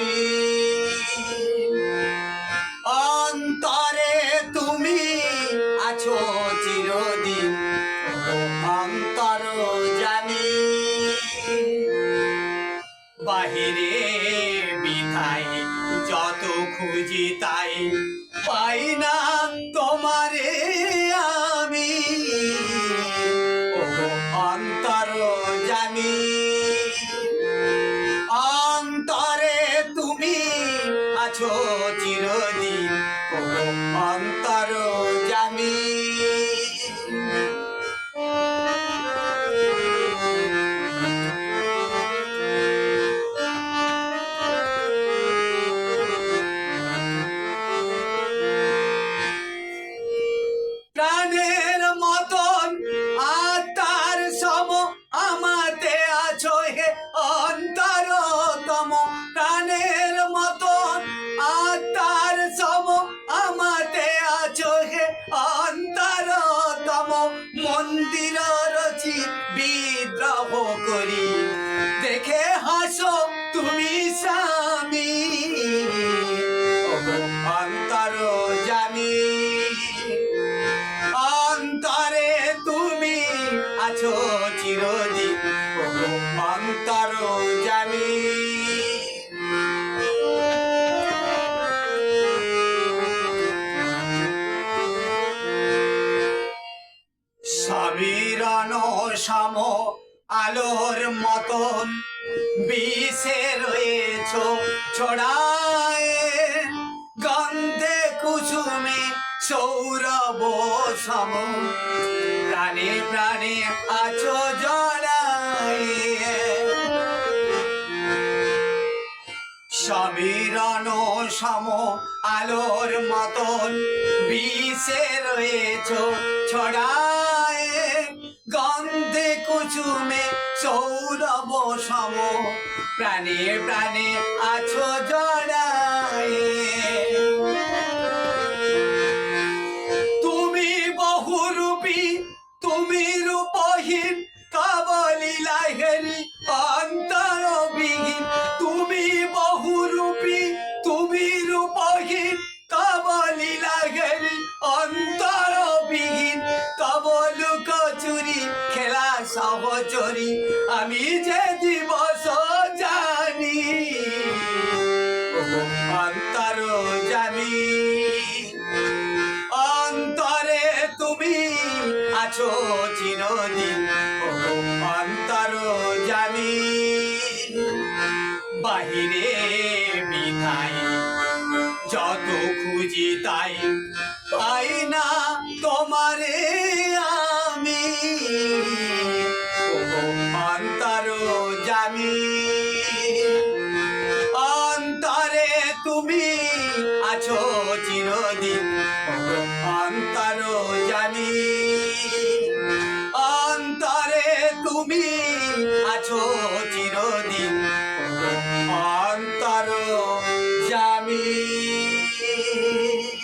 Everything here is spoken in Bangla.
জানি অন্তরে তুমি আছো চিরদিন অন্তর জানি বাহিরে বিধাই যত খুঁজি তাই পাই না তোমারে আমি অন্তর জানি অন্তরে তুমি আছো চিরদিন অন্তর জানি প্রাণের মতন আত্মার সম আমাতে আছো হে অন্তরতম প্রাণের মতন আত্মার সম আমাতে আছো হে অন্তরতম মন্দির রচি বিদ্রোহ করি দেখে হাসো তুমি স্বামী অন্তর জানি অন্তরে তুমি আছো চিরদিন অন্তর জানি সমীরণ সম আলোর মতন বিষে রয়েছ ছড়ায় গন্ধে কুসুমে সৌরভ সম প্রাণে প্রাণে আছো জড়ায় সমীরণ সম আলোর মতন বিষে রয়েছ ছড়ায় গন্ধে কুসুমে সৌরভ সম প্রাণে প্রাণে আছো জড়ায় তুমি বহুরূপী তুমি রূপহীন কাবলীলা হেরি অন্তরবিহীন তুমি বহুরূপী তুমি রূপহীন কাবলীলা হেরি অন্তরবিহীন কবল কচুরি খেলা সহচরি আমি যে দিবস জানি অন্তর জানি অন্তরে তুমি আছো চিরদিন অন্তর জানি বাহিরে বিধাই যত খুঁজি তাই পাই না তোমারে